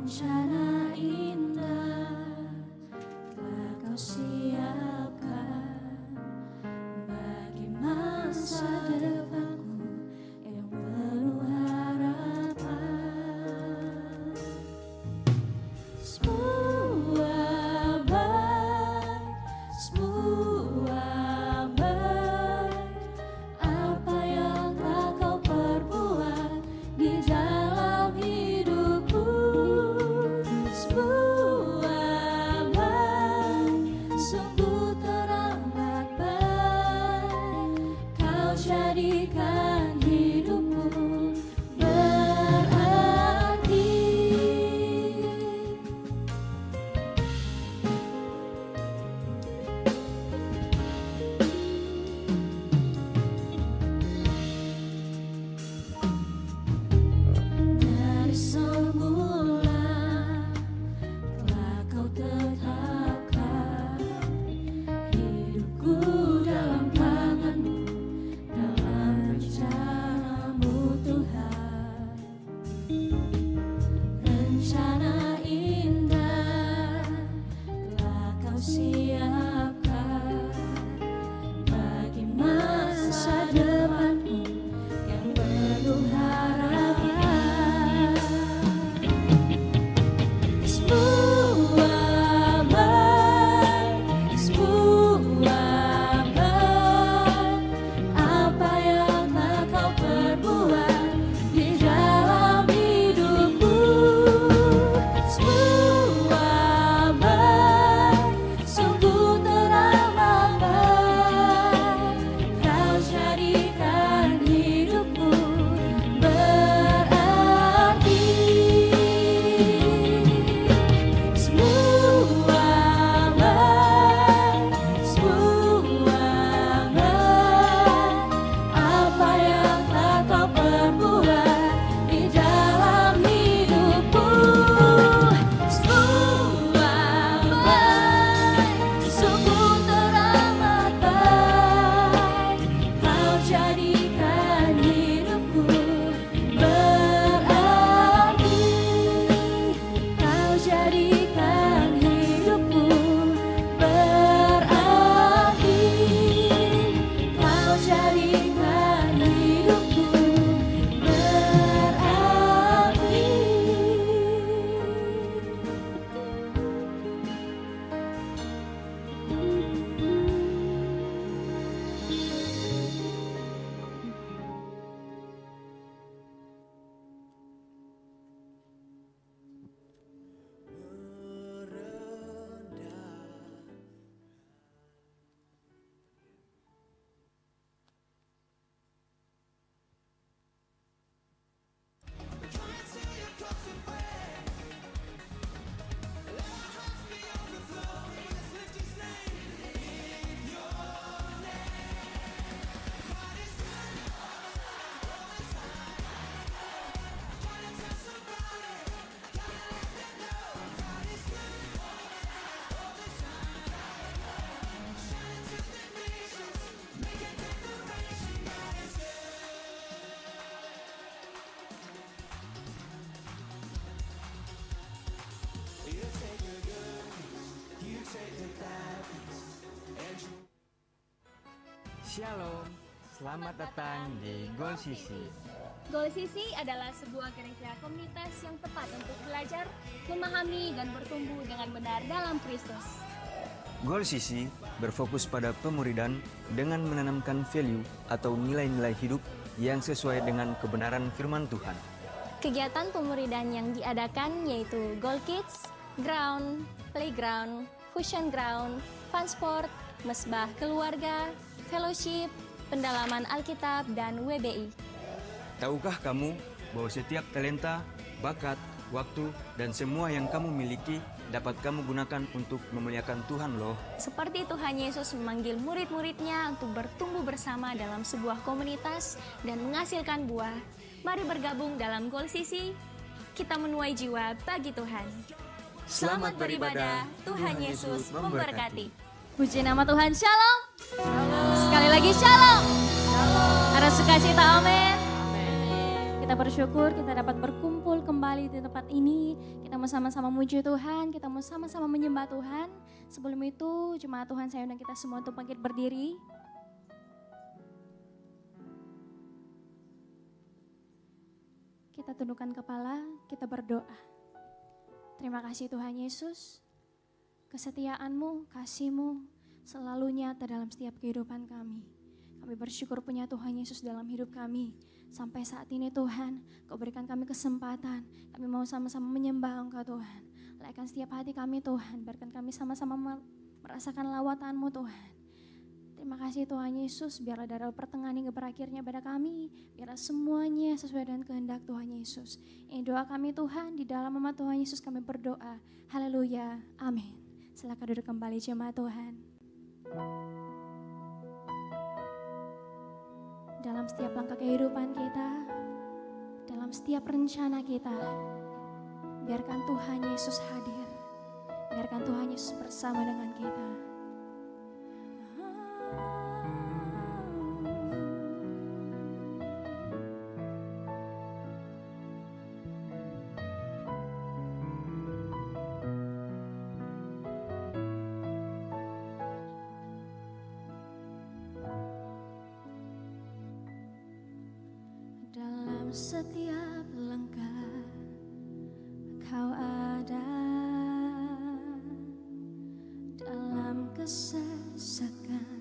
Rencana indah telah kau siapkan bagi masa depanku yang penuh harapan. Semua baik, apa yang telah kau perbuat di dalam hidupku. Semua baik, sungguh teramat baik, kau jadikan hidupku berarti. Dari semula telah kau tetapkan hidupku dalam tangan-Mu, dalam rencana-Mu Tuhan. Rencana indah telah kau siapkan bagi masa depanku yang penuh harapan. Semua baik, apa yang telah kau perbuat di dalam hidupku. Semua baik, sungguh teramat baik, kau jadikan hidupku berarti. Semua baik, apa yang telah kau perbuat di dalam hidupku. Semua baik, sungguh teramat baik, kau jadikan hidupku berarti. Kau jadikan hidupku berarti. Kau jadikan hidupku berarti. Shalom, selamat datang di Gol Sisi. Gol Sisi adalah sebuah gereja komunitas yang tepat untuk belajar, memahami, dan bertumbuh dengan benar dalam Kristus. Gol Sisi berfokus pada pemuridan dengan menanamkan value atau nilai-nilai hidup yang sesuai dengan kebenaran firman Tuhan. Kegiatan pemuridan yang diadakan yaitu Gol Kids, Ground, Playground, Fusion Ground, Fun Sport, Mesbah Keluarga, Fellowship, Pendalaman Alkitab, dan WBI. Tahukah kamu bahwa setiap talenta, bakat, waktu, dan semua yang kamu miliki dapat kamu gunakan untuk memuliakan Tuhan loh. Seperti Tuhan Yesus memanggil murid-muridnya untuk bertumbuh bersama dalam sebuah komunitas dan menghasilkan buah. Mari bergabung dalam Gol Sisi, kita menuai jiwa bagi Tuhan. Selamat beribadah, Tuhan Yesus memberkati. Puji nama Tuhan, Shalom. Sekali lagi Shalom. Harus sukacita, amin. kita bersyukur kita dapat berkumpul kembali di tempat ini. Kita mau sama-sama memuji Tuhan, kita mau sama-sama menyembah Tuhan. Sebelum itu, jemaat Tuhan saya undang kita semua untuk bangkit berdiri. Kita tundukkan kepala, kita berdoa. Terima kasih Tuhan Yesus, kesetiaan-Mu, kasih-Mu selalu nyata dalam setiap kehidupan kami. Kami bersyukur punya Tuhan Yesus dalam hidup kami. Sampai saat ini Tuhan, Kau berikan kami kesempatan. Kami mau sama-sama menyembah Engkau Tuhan. Layakkan setiap hati kami Tuhan, biarkan kami sama-sama merasakan lawatan-Mu Tuhan. Terima kasih Tuhan Yesus, biarlah dari pertengahan hingga berakhirnya pada kami, biarlah semuanya sesuai dengan kehendak Tuhan Yesus. Ini doa kami Tuhan, di dalam nama Tuhan Yesus kami berdoa. Haleluya, amin. Silakan duduk kembali jemaat Tuhan. Dalam setiap langkah kehidupan kita, dalam setiap rencana kita, biarkan Tuhan Yesus hadir, biarkan Tuhan Yesus bersama dengan kita. Dalam setiap langkah Kau ada, dalam kesesakan